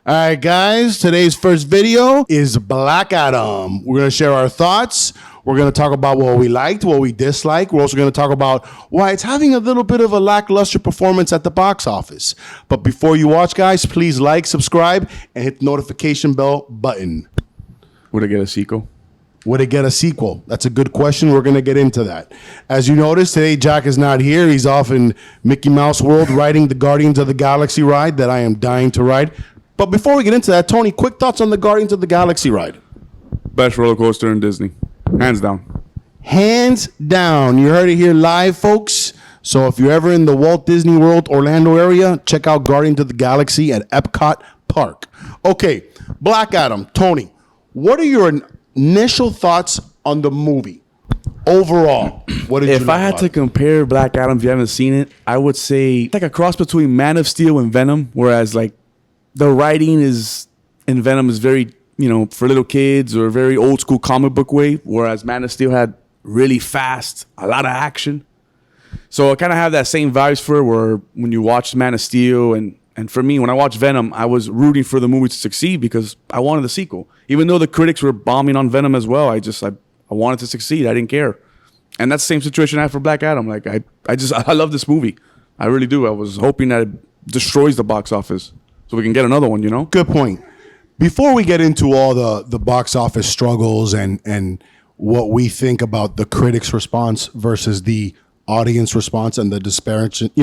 All right, guys, today's first video is Black Adam. We're going to share our thoughts. We're going to talk about what we liked, what we disliked. We're also going to talk about why it's having a little bit of a lackluster performance at the box office. But before you watch, guys, please like, subscribe, and hit the notification bell button. Would it get a sequel? Would it get a sequel? That's a good question. We're going to get into that. As you notice, today Jack is not here. He's off in Mickey Mouse World riding the Guardians of the Galaxy ride that I am dying to ride. But before we get into that, Tony, quick thoughts on the Guardians of the Galaxy ride. Best roller coaster in Disney. Hands down. Hands down. You heard it here live, folks. So if you're ever in the Walt Disney World Orlando area, check out Guardians of the Galaxy at Epcot Park. Okay, Black Adam. Tony, what are your initial thoughts on the movie? Overall, what did you If I had to compare Black Adam, if you haven't seen it, I would say it's like a cross between Man of Steel and Venom, whereas like the writing is in Venom is very, for little kids or very old school comic book way, whereas Man of Steel had really fast, a lot of action. So I kind of have that same vibes for it, where when you watch Man of Steel and for me, when I watched Venom, I was rooting for the movie to succeed because I wanted the sequel. Even though the critics were bombing on Venom as well, I wanted to succeed. I didn't care. And that's the same situation I had for Black Adam. Like I love this movie. I really do. I was hoping that it destroys the box office so we can get another one, Good point. Before we get into all the box office struggles and what we think about the critics' response versus the audience response and the disparagement,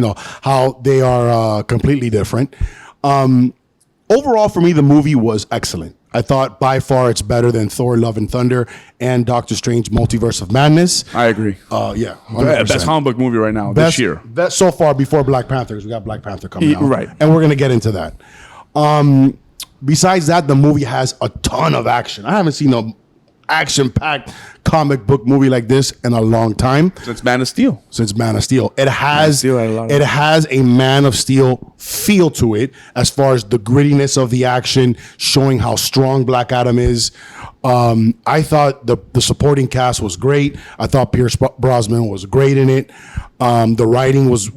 how they are completely different. Overall, for me, the movie was excellent. I thought by far it's better than Thor: Love and Thunder and Doctor Strange: Multiverse of Madness. I agree. Yeah, 100%. Best comic book movie right now this year. Best so far before Black Panther, because we got Black Panther coming out. Right. And we're going to get into that. Besides that, the movie has a ton of action. I haven't seen an action-packed comic book movie like this in a long time. Since Man of Steel. It has a Man of Steel feel to it as far as the grittiness of the action, showing how strong Black Adam is. I thought the supporting cast was great. I thought Pierce Brosnan was great in it. The writing was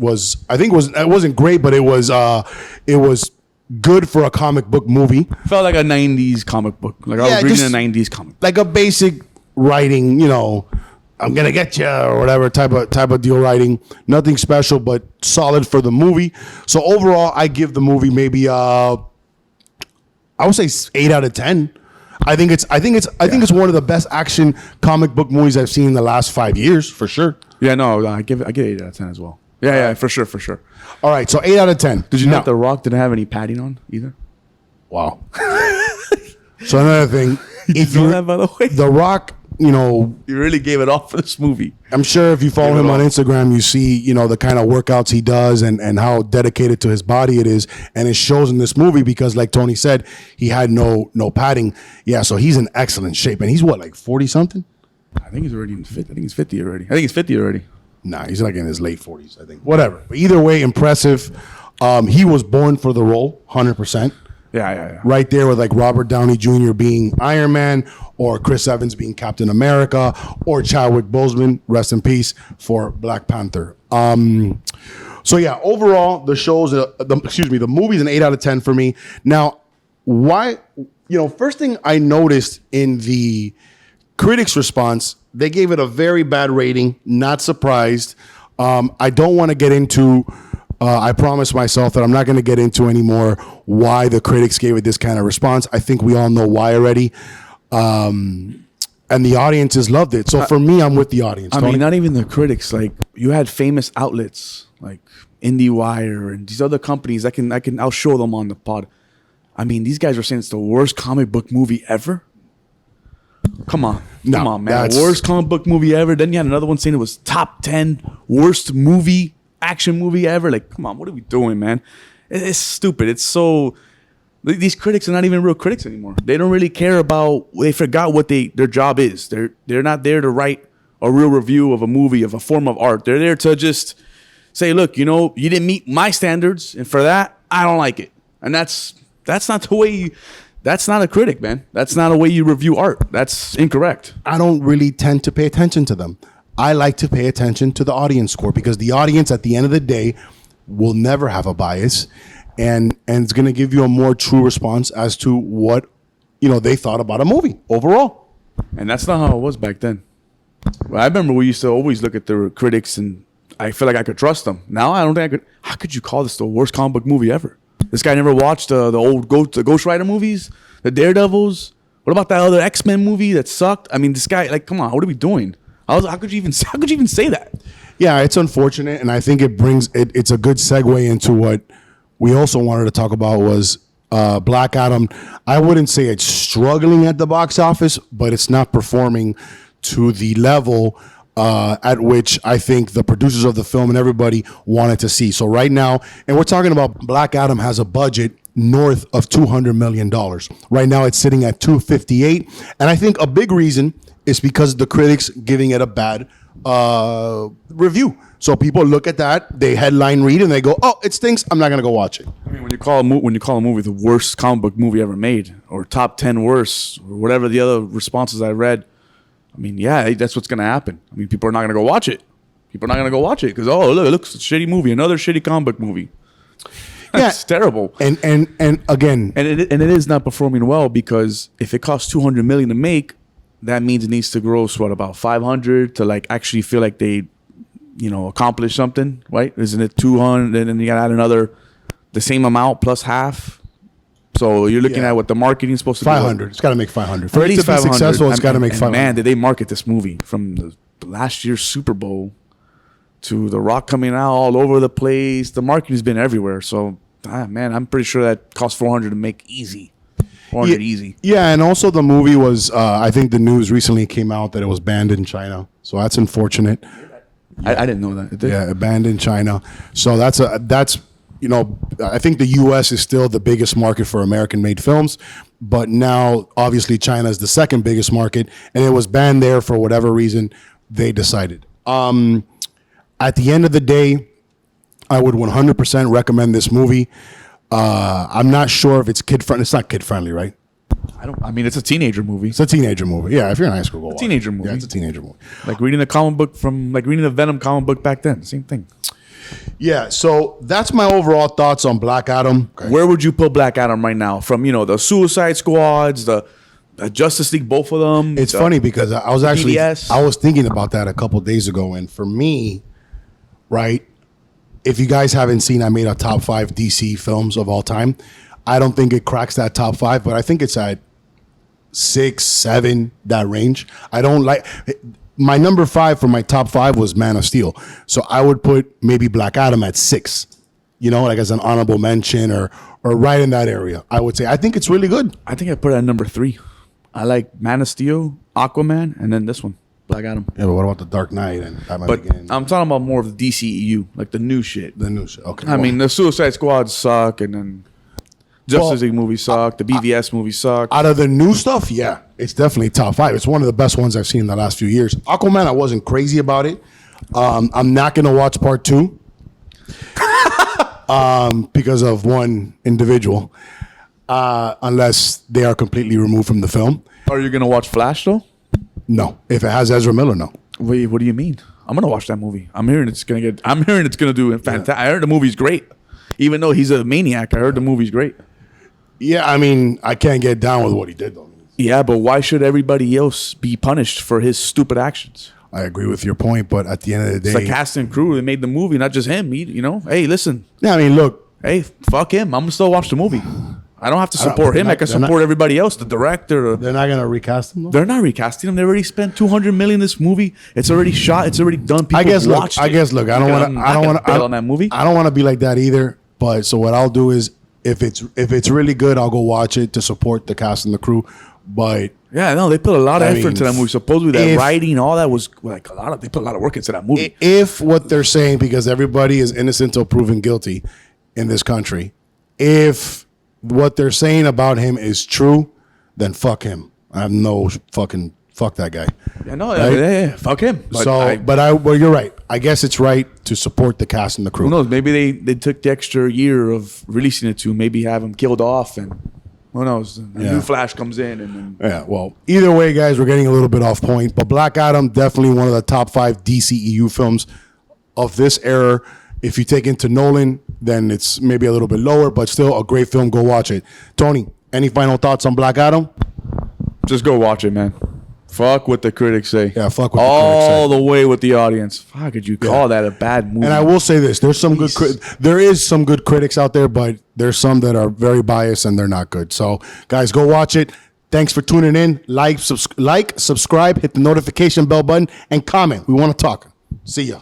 it wasn't great, but it was good for a comic book movie. Felt like a 90s comic book. Like I was reading a 90s comic. Like a basic writing, I'm going to get you or whatever type of deal writing. Nothing special, but solid for the movie. So overall, I give the movie maybe I would say 8 out of 10. I think it's one of the best action comic book movies I've seen in the last 5 years, for sure. Yeah, no, I give it 8 out of 10 as well. Yeah, for sure. All right, so 8 out of 10. Did you know The Rock didn't have any padding on either? Wow. So another thing, if you know that, by the way, The Rock, you really gave it off for this movie. I'm sure if you follow him on Instagram, you see, the kind of workouts he does and how dedicated to his body it is. And it shows in this movie because, like Tony said, he had no padding. Yeah, so he's in excellent shape. And he's what, like 40 something? I think he's already in 50. I think he's 50 already. Nah, he's like in his late 40s, I think. Whatever. But either way, impressive. He was born for the role, 100%. Yeah. Right there with like Robert Downey Jr. being Iron Man, or Chris Evans being Captain America, or Chadwick Boseman, rest in peace, for Black Panther. So yeah, overall, the movie's an 8 out of 10 for me. Now, why? First thing I noticed in the critics' response, they gave it a very bad rating. Not surprised. I don't want to get into. I promised myself that I'm not going to get into anymore why the critics gave it this kind of response. I think we all know why already. And the audiences loved it. So for me, I'm with the audience. I mean, not even the critics. Like, you had famous outlets like IndieWire and these other companies. I'll show them on the pod. I mean, these guys are saying it's the worst comic book movie ever. Come on, man. Worst comic book movie ever. Then you had another one saying it was top 10 worst action movie ever. Like, come on, what are we doing, man? It's stupid. It's so... These critics are not even real critics anymore. They don't really care about... They forgot what their job is. They're not there to write a real review of a movie, of a form of art. They're there to just say, look, you didn't meet my standards, and for that, I don't like it. And that's not the way... That's not a critic, man. That's not a way you review art. That's incorrect. I don't really tend to pay attention to them. I like to pay attention to the audience score because the audience, at the end of the day, will never have a bias. and it's going to give you a more true response as to what they thought about a movie overall. And that's not how it was back then. Well, I remember we used to always look at the critics, and I feel like I could trust them. Now I don't think I could. How could you call this the worst comic book movie ever? This guy never watched the old Ghost Rider movies, the Daredevils. What about that other X-Men movie that sucked? I mean, this guy, like, come on, what are we doing? How could you even say that? Yeah, it's unfortunate, and I think it's a good segue into what we also wanted to talk about was Black Adam. I wouldn't say it's struggling at the box office, but it's not performing to the level at which I think the producers of the film and everybody wanted to see. So right now, and we're talking about Black Adam has a budget north of $200 million. Right now it's sitting at 258. And I think a big reason is because the critics giving it a bad review. So people look at that, they headline read, and they go, "Oh, it stinks. I'm not gonna go watch it." I mean, when you call a movie the worst comic book movie ever made, or top 10 worst, or whatever the other responses I read, I mean, yeah, that's what's gonna happen. I mean, people are not gonna go watch it. People are not gonna go watch it because look, it's a shitty movie, another shitty comic book movie. That's terrible. And again, and it is not performing well because if it costs $200 million to make, that means it needs to gross about 500 to like actually feel like they, accomplish something, right? Isn't it 200? And then you gotta add the same amount plus half. So you're looking at what the marketing is supposed to be. 500. It's got to make 500 for at it least to be 500. successful. It's got to make and 500. Man, did they market this movie from the last year's Super Bowl to The Rock coming out all over the place? The marketing's been everywhere. So, man, I'm pretty sure that cost 400 to make easy. 400 easy. Yeah, and also the movie was. I think the news recently came out that it was banned in China. So that's unfortunate. I didn't know that. Yeah, banned in China. So that's I think the U.S. is still the biggest market for American-made films, but now obviously China is the second biggest market, and it was banned there for whatever reason they decided. At the end of the day, I would 100% recommend this movie. I'm not sure if it's kid-friendly. It's not kid-friendly, right? I mean, it's a teenager movie. It's a teenager movie. Yeah, if you're in high school, go watch it. Teenager movie. Yeah, it's a teenager movie. Like reading the Venom comic book back then. Same thing. Yeah, so that's my overall thoughts on Black Adam. Okay. Where would you put Black Adam right now? From the Suicide Squads, the Justice League, both of them. It's funny because I was actually BVS. I was thinking about that a couple of days ago, and for me, right, if you guys haven't seen, I made a top 5 DC films of all time. I don't think it cracks that top 5, but I think it's at 6, 7, that range. I don't like. My number 5 for my top 5 was Man of Steel. So I would put maybe Black Adam at 6, like as an honorable mention or right in that area. I would say I think it's really good. I think I put it at number 3. I like Man of Steel, Aquaman, and then this one, Black Adam. Yeah, but what about the Dark Knight and Batman But Begins? I'm talking about more of the DCEU, like the new shit. The new shit. Okay. I mean, the Suicide Squad suck, and then Justice League movie sucked. The BVS movie sucked. Out of the new stuff, yeah, it's definitely top 5. It's one of the best ones I've seen in the last few years. Aquaman, I wasn't crazy about it. I'm not gonna watch part 2 because of one individual, unless they are completely removed from the film. Are you gonna watch Flash though? No, if it has Ezra Miller, no. Wait, what do you mean? I'm gonna watch that movie. I'm hearing it's gonna do fantastic. I heard the movie's great, even though he's a maniac. I heard the movie's great. Yeah, I mean, I can't get down with what he did though. Yeah, but why should everybody else be punished for his stupid actions? I agree with your point, but at the end of the day, It's the cast and crew that made the movie, not just him. Hey, listen. yeah, I mean, look, Hey, fuck him. I'm gonna still watch the movie. I don't have to support him. I can support everybody else. The director. they're not gonna recast him though. They're not recasting him. They already spent $200 million in this movie. It's already shot. It's already done. People I guess watched look. it. I don't want to. on that movie. I don't want to be like that either. But so what I'll do is, if it's really good, I'll go watch it to support the cast and the crew. But Yeah, no, they put a lot of I effort mean, into that movie. Supposedly, that if- writing, all that was like they put a lot of work into that movie. if what they're saying, because everybody is innocent until proven guilty in this country, if what they're saying about him is true, then fuck him. I have no fuck that guy. Yeah, no, Right? yeah, fuck him. But Well, you're right. I guess it's right to support the cast and the crew. who knows? Maybe they took the extra year of releasing it to maybe have him killed off, and who knows? A Yeah. new Flash comes in, and then Yeah, well, either way, guys, we're getting a little bit off point. But Black Adam, definitely one of the top 5 DCEU films of this era. If you take into Nolan, then it's maybe a little bit lower, but still a great film. Go watch it. Tony, any final thoughts on Black Adam? Just go watch it, man. Fuck what the critics say. Yeah, fuck what the critics say. All the way with the audience. How could you call that a bad movie? And I will say this: there's some there is some good critics out there, but there's some that are very biased and they're not good. So, guys, go watch it. Thanks for tuning in. Like, subscribe, hit the notification bell button, and comment. We want to talk. See ya.